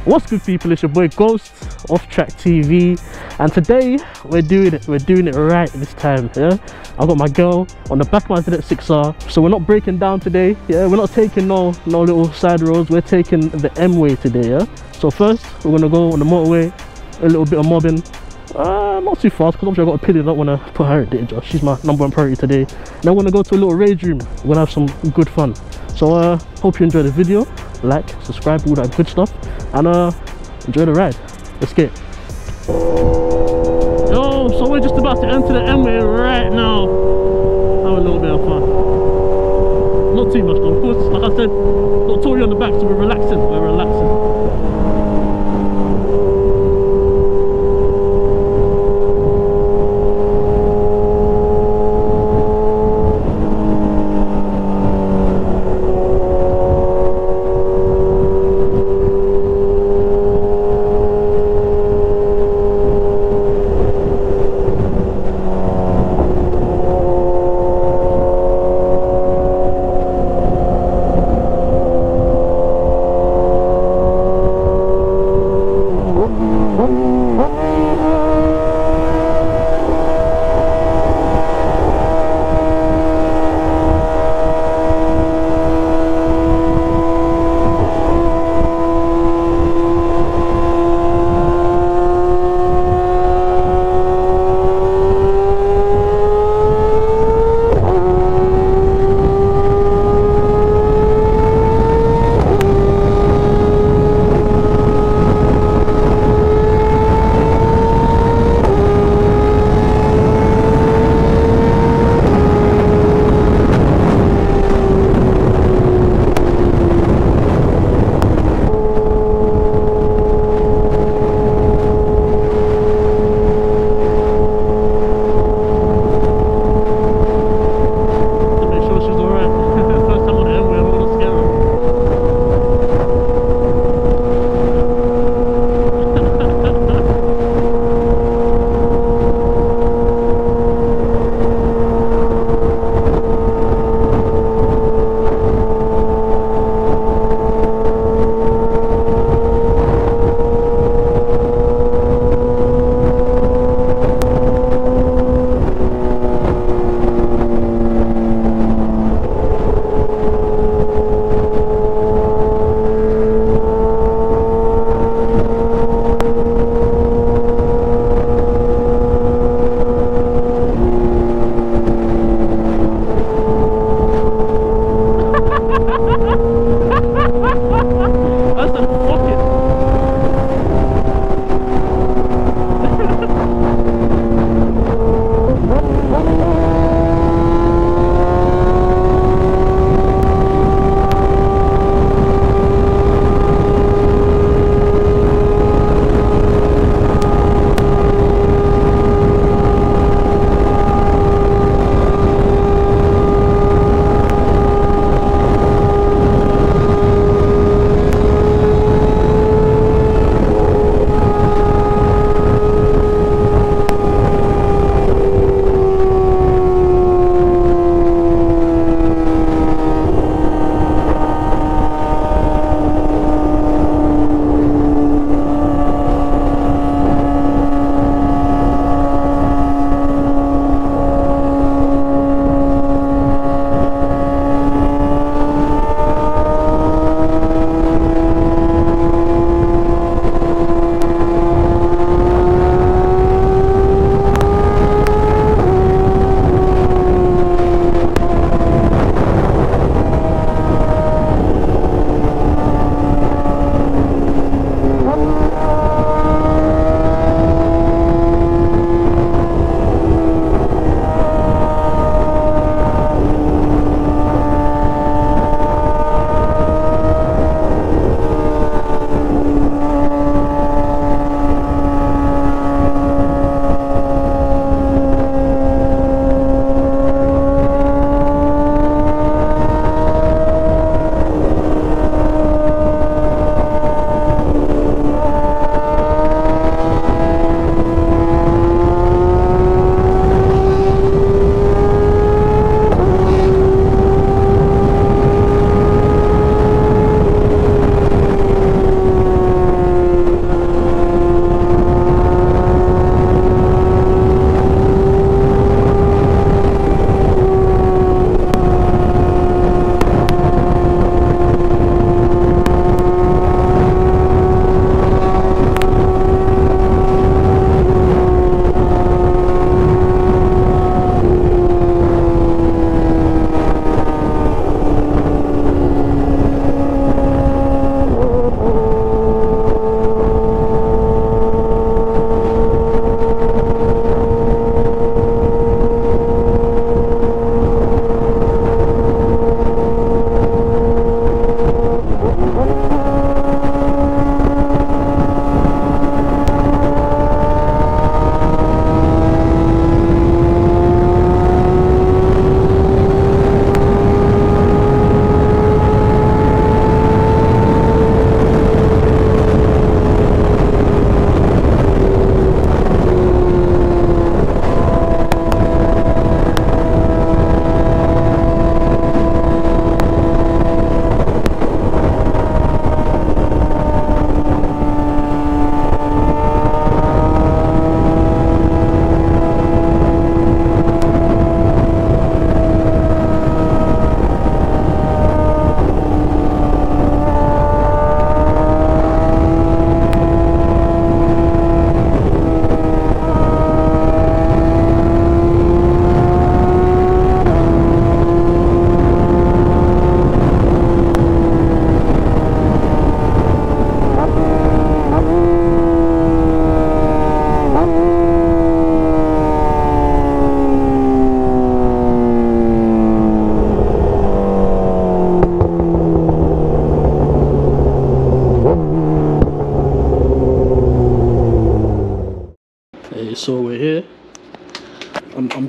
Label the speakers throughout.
Speaker 1: What's good, people? It's your boy Ghost, Off Track TV, and today we're doing it right this time. Yeah, I've got my girl on the back of my ZX10R, so we're not breaking down today. Yeah, we're not taking no little side roads. We're taking the M way today. Yeah, so first we're gonna go on the motorway, a little bit of mobbing. Not too fast, because obviously I've got a pilly. I don't want to put her in danger. She's my #1 priority today. And then we're gonna go to a little rage room. We're gonna have some good fun. So hope you enjoy the video. Like, subscribe, all that good stuff, and enjoy the ride. Let's get it. Yo, so we're just about to enter the M-way right now. Have a little bit of fun. Not too much though, of course. Like I said, got Tori on the back, so we're relaxing. We're relaxing.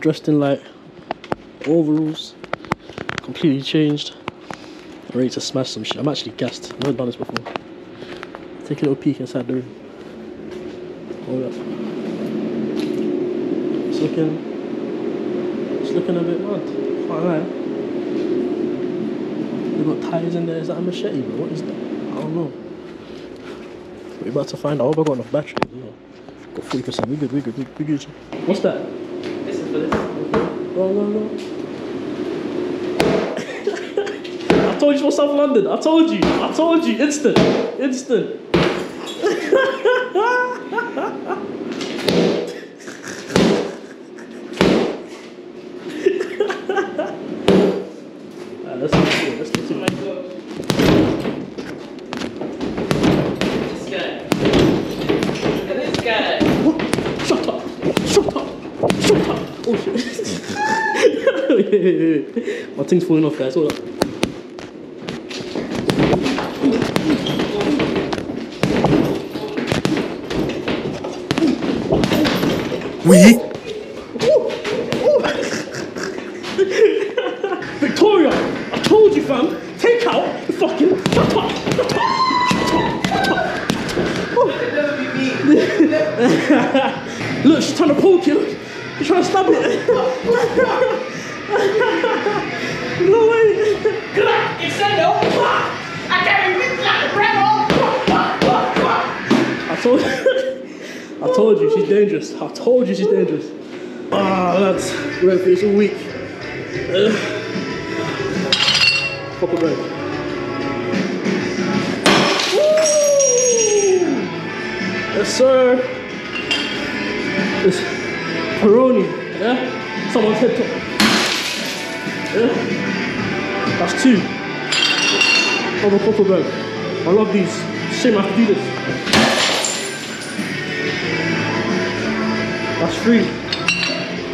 Speaker 1: dressed in like overalls, completely changed, ready to smash some shit. I'm actually gassed, I've never done this before. Take a little peek inside the room. Hold up. It's looking a bit mad. Can't lie. They've got Tyres in there. Is that a machete, bro? What is that? I don't know. We're about to find out. I hope I got enough battery. You know. Got 40%. We good. What's that?
Speaker 2: This is for this.
Speaker 1: Go. I told you for South London. I told you. Instant. Let's get to it.
Speaker 2: Oh my god. This guy.
Speaker 1: What? Shut up. Oh shit. My thing's falling off, guys. Hold up. Victoria, I told you, fam. Take out the fucking shut up. Look, she's trying to poke you. She's trying to stab it. No way.
Speaker 2: Extend up. I can't even like the bread off.
Speaker 1: I told you she's dangerous. Ah, lads, we're ready for this all week. Proper break. Yes, sir. This pepperoni, yeah? Someone's head top. Yeah? That's 2. Proper bread. I love these. Shame I have to do this. That's 3.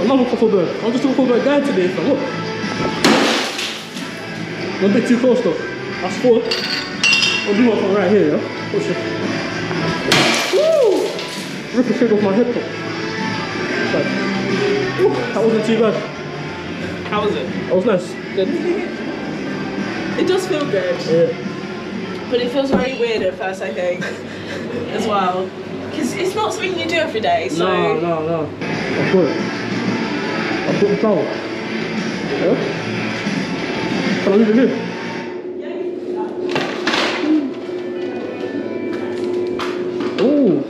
Speaker 1: Another couple bird. I'm just a couple bird guy today, fam. Look. I'm a bit too close though. That's 4. I'll do one from right here, yeah? Push it. Woo! Ricochet off my head top. Woo, that wasn't too bad.
Speaker 2: How was it?
Speaker 1: That was nice.
Speaker 2: Good. It does feel good.
Speaker 1: Yeah.
Speaker 2: But it feels very weird at first, I think. As well. Because it's not something you do every day, so...
Speaker 1: No. I've got it. I've got the towel. Yeah? Can I leave it here?
Speaker 2: Yeah.
Speaker 1: Ooh. A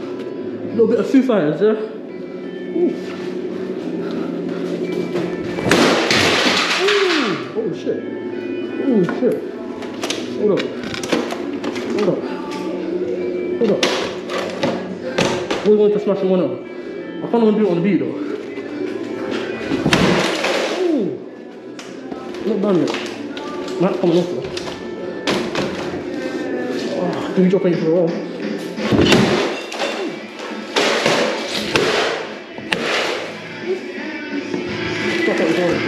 Speaker 1: little bit of Foo Fighters, yeah? Ooh. Oh shit. Hold up. We're going to smash one up. I can't even do it on the beat though. Ooh. Not done yet. Not coming off though. Oh, do we drop anything wrong? Drop it wrong.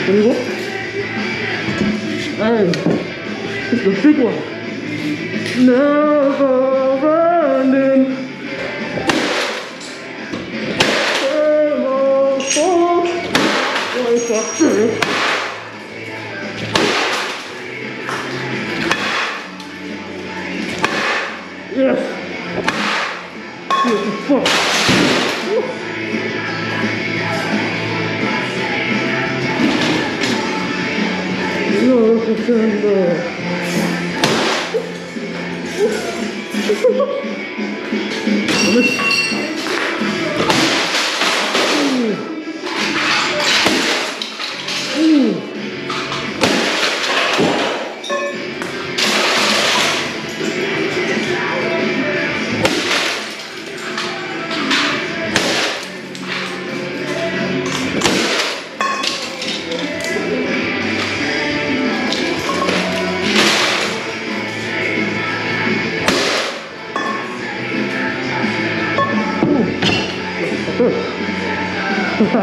Speaker 1: There you go. Hey, it's the big one. Never ending. Yes. Beautiful.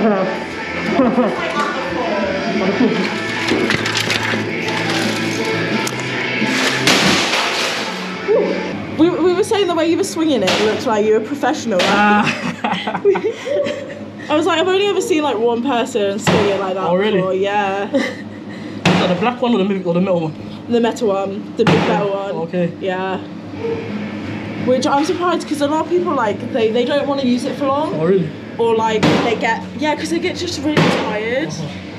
Speaker 2: We were saying the way you were swinging it looked like you were a professional. Right? I was like, I've only ever seen like one person swing it like that.
Speaker 1: Oh, really?
Speaker 2: Before. Yeah.
Speaker 1: Is that the black one or the metal one?
Speaker 2: The metal one, the big metal one.
Speaker 1: Oh, okay.
Speaker 2: Yeah. Which I'm surprised because a lot of people like they don't want to use it for long.
Speaker 1: Oh, really?
Speaker 2: Or like they get because they get just really tired.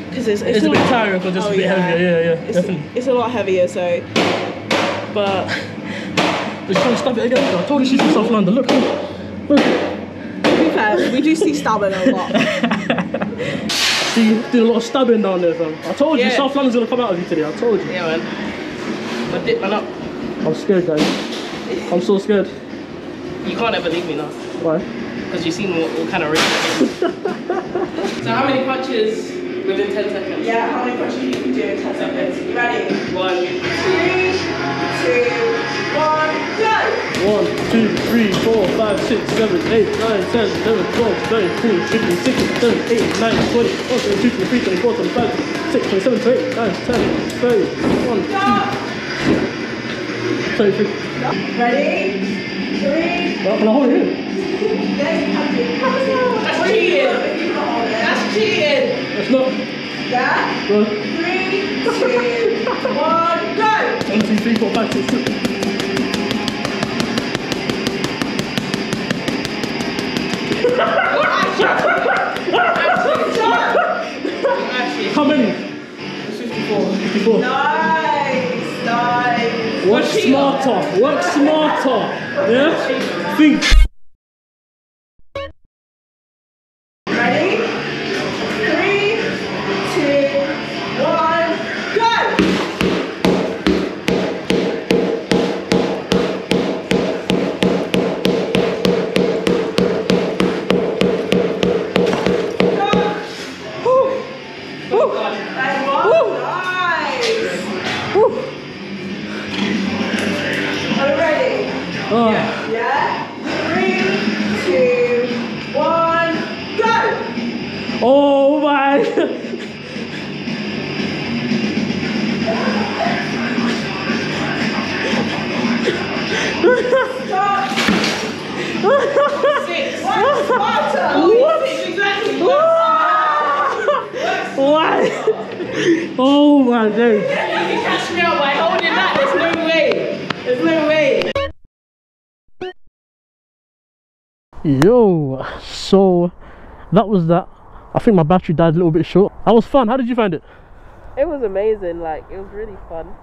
Speaker 2: Because it's
Speaker 1: a bit tiring because it's a bit heavier. Yeah, definitely.
Speaker 2: It's a lot heavier, so. But.
Speaker 1: Just trying to stab it again. I told you she's from South London. Look.
Speaker 2: To be fair, we do see stabbing a lot.
Speaker 1: See, you did a lot of stabbing down there, fam. I told you, South London's gonna come out of you today. I told you.
Speaker 2: Yeah, man. I dip man up.
Speaker 1: I'm scared, guys. I'm so scared.
Speaker 2: You can't ever leave me now.
Speaker 1: Why?
Speaker 2: Because you've seen what kind of risk it is. So how many punches within 10 seconds? Yeah, how many punches you can do in 10 seconds? You ready? 1, 2, 2, 1, go! 1, 2, 3, 4, 5, 6, 7, 8, 9, 10, 11, 12, 13, 14, 15, 16, 17, 18, 19, 20, 1, 22, 23, 24, 25, 26, 27, 28, 9, 10, 30, 1, 2, 23. Ready? 3. Well, can I hold it here? That's cheating. That's cheating. That's not. Yeah? Go. 3, 2, 1, go! 1, 2, 3, 4, 5, 6, 7. How many? 54. 54. Nice, nice. Work smarter. Work smarter. Yeah? Think. Ready? 3, 2, 1, go! Yeah? 3, 2, 1, go! Oh my! Stop! 6. What? Exactly. Why? Oh my days! You can catch me out by holding that. There's no way. There's no way.
Speaker 1: Yo, so that was that. I think my battery died a little bit short. That was fun. How did you find it?
Speaker 2: It was amazing. Like, it was really fun.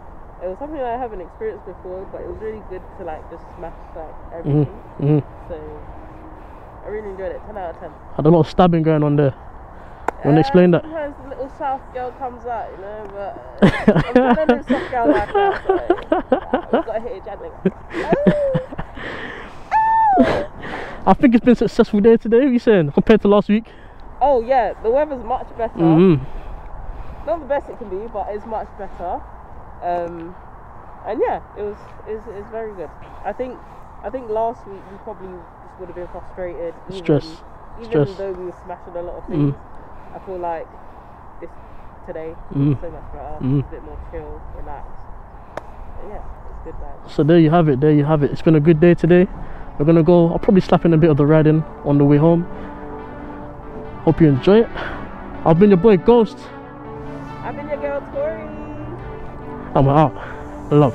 Speaker 2: It was something I haven't experienced before, but it was really good to like just smash like everything. So I really enjoyed it. 10 out of 10.
Speaker 1: Had a lot of stabbing going on there. You want to explain that?
Speaker 2: Sometimes the little South girl comes out, you know, but I'm trying to do soft girl like that, so I've got to hit it gently.
Speaker 1: I think it's been a successful day today, what are you saying, compared to last week?
Speaker 2: Oh yeah, the weather's much better. Not the best it can be, but it's much better. And yeah, it's very good. I think last week we probably just would have been frustrated. Even though we were smashing a lot of things. I feel like today is so much better. It's a bit more chill, relaxed. But yeah, it's good, man.
Speaker 1: So there you have it, It's been a good day today. We're gonna go, I'll probably slap in a bit of the riding on the way home. Hope you enjoy it. I've been your boy Ghost.
Speaker 2: I've been your girl Tori.
Speaker 1: I'm out. Love.